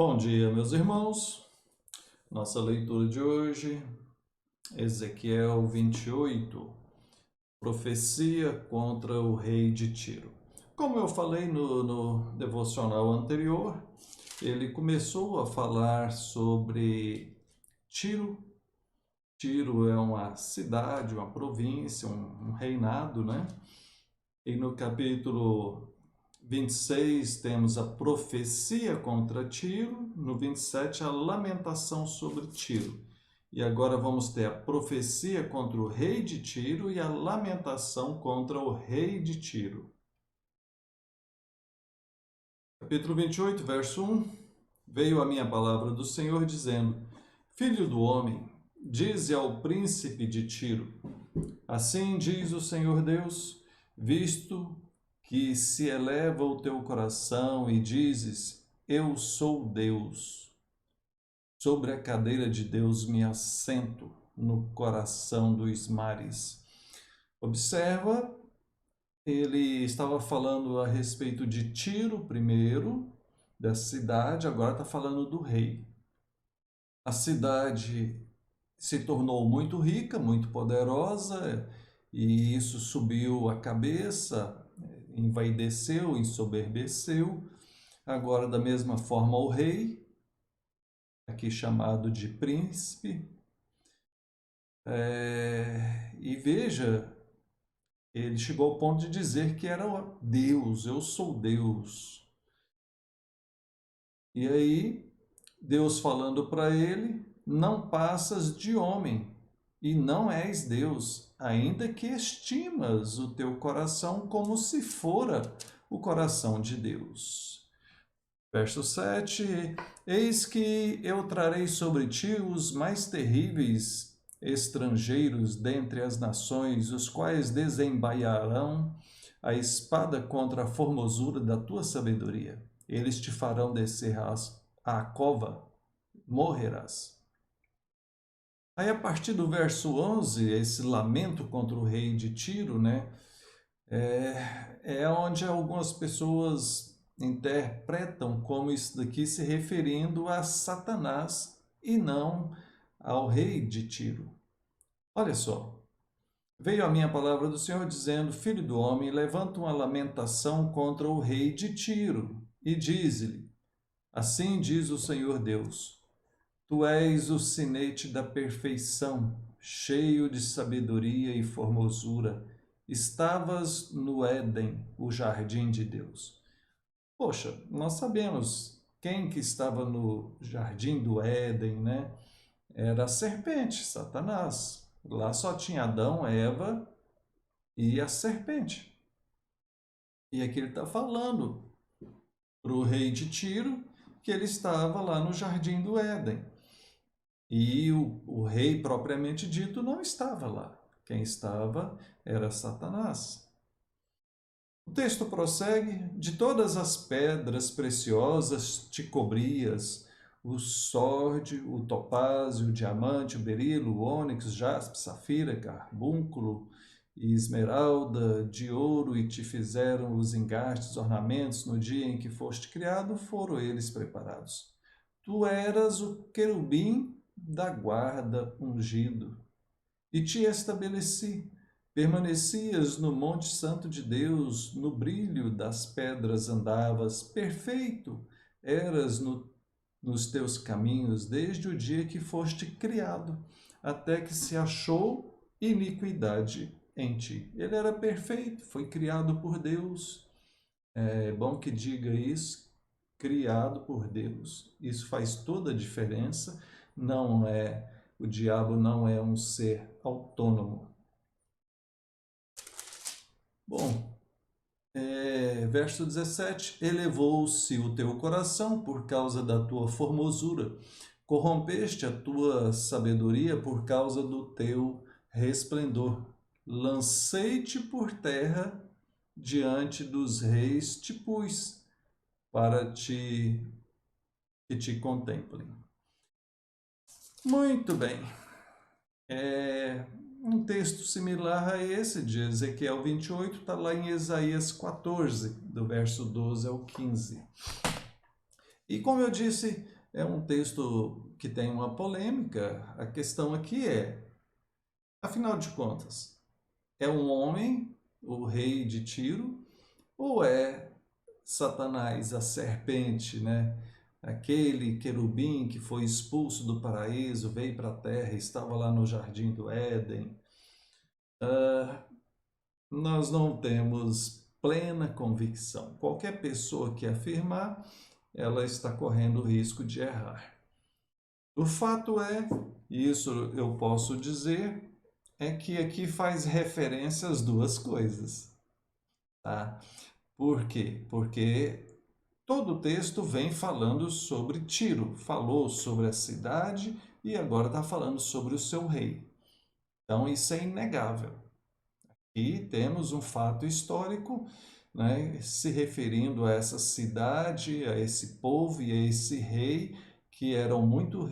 Bom dia, meus irmãos. Nossa leitura de hoje, Ezequiel 28, profecia contra o rei de Tiro. Como eu falei no devocional anterior, ele começou a falar sobre Tiro. Tiro é uma cidade, uma província, um reinado, né? E no capítulo 26 temos a profecia contra Tiro, no 27 a lamentação sobre Tiro. E agora vamos ter a profecia contra o rei de Tiro e a lamentação contra o rei de Tiro. Capítulo 28, verso 1. Veio a minha palavra do Senhor dizendo: Filho do homem, dize ao príncipe de Tiro: Assim diz o Senhor Deus, visto que se eleva o teu coração e dizes: Eu sou Deus. Sobre a cadeira de Deus me assento no coração dos mares. Observa, ele estava falando a respeito de Tiro primeiro, da cidade, agora está falando do rei. A cidade se tornou muito rica, muito poderosa, e isso subiu a cabeça, envaideceu, ensoberbeceu. Agora, da mesma forma, o rei, aqui chamado de príncipe, e veja, ele chegou ao ponto de dizer que era Deus, eu sou Deus. E aí, Deus falando para ele: não passas de homem e não és Deus, ainda que estimas o teu coração como se fora o coração de Deus. Verso 7: Eis que eu trarei sobre ti os mais terríveis estrangeiros dentre as nações, os quais desembaiarão a espada contra a formosura da tua sabedoria. Eles te farão descer à cova, morrerás. Aí, a partir do verso 11, esse lamento contra o rei de Tiro, né? É onde algumas pessoas interpretam como isso daqui se referindo a Satanás e não ao rei de Tiro. Olha só, veio a minha palavra do Senhor dizendo: Filho do homem, levanta uma lamentação contra o rei de Tiro e dize-lhe: Assim diz o Senhor Deus: Tu és o sinete da perfeição, cheio de sabedoria e formosura. Estavas no Éden, o jardim de Deus. Poxa, nós sabemos quem que estava no jardim do Éden, né? Era a serpente, Satanás. Lá só tinha Adão, Eva e a serpente. E aqui ele está falando para o rei de Tiro que ele estava lá no jardim do Éden. E o rei propriamente dito não estava lá. Quem estava era Satanás. O texto prossegue: De todas as pedras preciosas te cobrias, o sórdio, o topázio, o diamante, o berilo, o ônix, jaspe, safira, carbúnculo e esmeralda, de ouro, e te fizeram os engastes, ornamentos, no dia em que foste criado, foram eles preparados. Tu eras o querubim da guarda ungido, e te estabeleci. Permanecias no monte santo de Deus, no brilho das pedras andavas, perfeito eras nos teus caminhos, desde o dia que foste criado, até que se achou iniquidade em ti. Ele era perfeito, foi criado por Deus. É bom que diga isso, criado por Deus. Isso faz toda a diferença. O diabo não é um ser autônomo. Bom, verso 17: Elevou-se o teu coração por causa da tua formosura, corrompeste a tua sabedoria por causa do teu resplendor. Lancei-te por terra diante dos reis, te pus para que te contemplem. Muito bem. Um texto similar a esse de Ezequiel 28 está lá em Isaías 14, do verso 12 ao 15. E como eu disse, é um texto que tem uma polêmica. A questão aqui é, afinal de contas, é um homem, o rei de Tiro, ou é Satanás, a serpente, né? Aquele querubim que foi expulso do paraíso, veio para a terra, estava lá no jardim do Éden. Nós não temos plena convicção. Qualquer pessoa que afirmar, ela está correndo o risco de errar. O fato é, e isso eu posso dizer, é que aqui faz referência às duas coisas, tá? Por quê? Porque todo o texto vem falando sobre Tiro, falou sobre a cidade e agora está falando sobre o seu rei. Então isso é inegável. E temos um fato histórico, né, se referindo a essa cidade, a esse povo e a esse rei que eram muito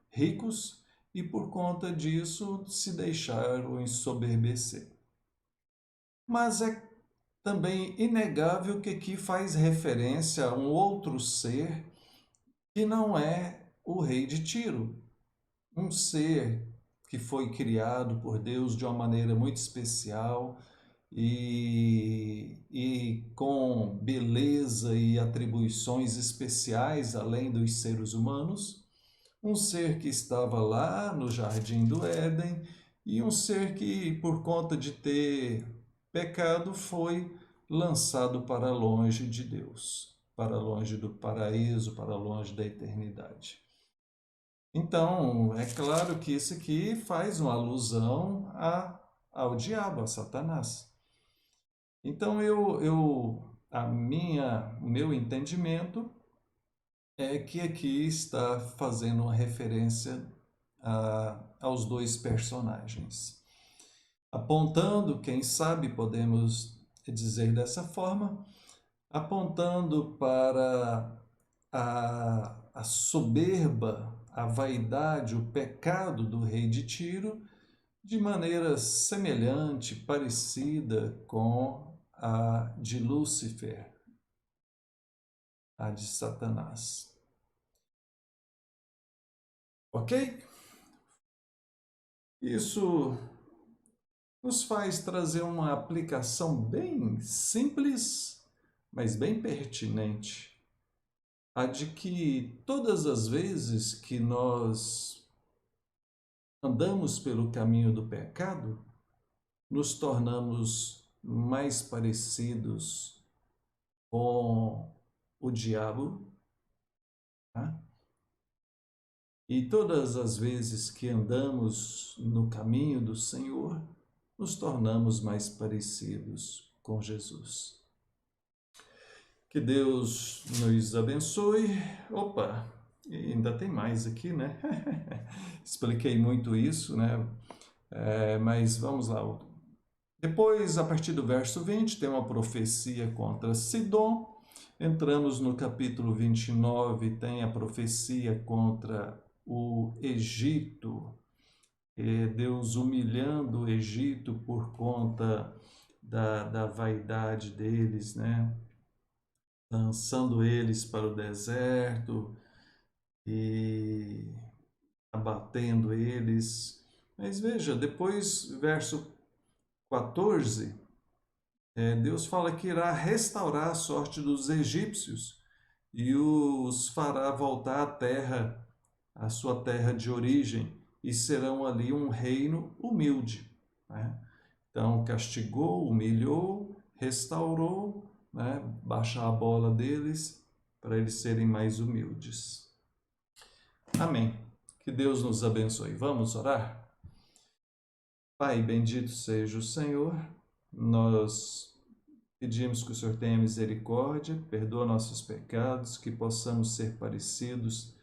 ricos e por conta disso se deixaram ensoberbecer. Mas é também inegável que aqui faz referência a um outro ser que não é o rei de Tiro, um ser que foi criado por Deus de uma maneira muito especial e com beleza e atribuições especiais além dos seres humanos, um ser que estava lá no jardim do Éden e um ser que, por conta de ter pecado, foi lançado para longe de Deus, para longe do paraíso, para longe da eternidade. Então, é claro que isso aqui faz uma alusão ao diabo, a Satanás. Então, o meu entendimento é que aqui está fazendo uma referência aos dois personagens, apontando, quem sabe podemos dizer dessa forma, apontando para a soberba, a vaidade, o pecado do rei de Tiro, de maneira semelhante, parecida com a de Lúcifer, a de Satanás. Ok? Isso nos faz trazer uma aplicação bem simples, mas bem pertinente. A de que todas as vezes que nós andamos pelo caminho do pecado, nos tornamos mais parecidos com o diabo, tá? E todas as vezes que andamos no caminho do Senhor, nos tornamos mais parecidos com Jesus. Que Deus nos abençoe. Opa, ainda tem mais aqui, né? Expliquei muito isso, né? Mas vamos lá. Depois, a partir do verso 20, tem uma profecia contra Sidom. Entramos no capítulo 29, tem a profecia contra o Egito. Deus humilhando o Egito por conta da vaidade deles, né? Lançando eles para o deserto e abatendo eles. Mas veja, depois, verso 14, Deus fala que irá restaurar a sorte dos egípcios e os fará voltar à terra, à sua terra de origem, e serão ali um reino humilde, né? Então, castigou, humilhou, restaurou, né? Baixa a bola deles para eles serem mais humildes. Amém. Que Deus nos abençoe. Vamos orar? Pai, bendito seja o Senhor. Nós pedimos que o Senhor tenha misericórdia, perdoa nossos pecados, que possamos ser parecidos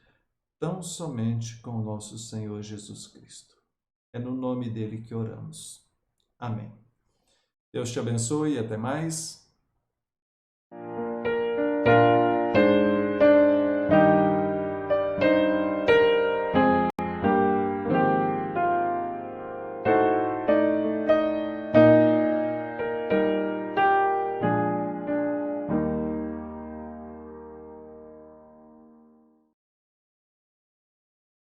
tão somente com o nosso Senhor Jesus Cristo. É no nome dele que oramos. Amém. Deus te abençoe e até mais.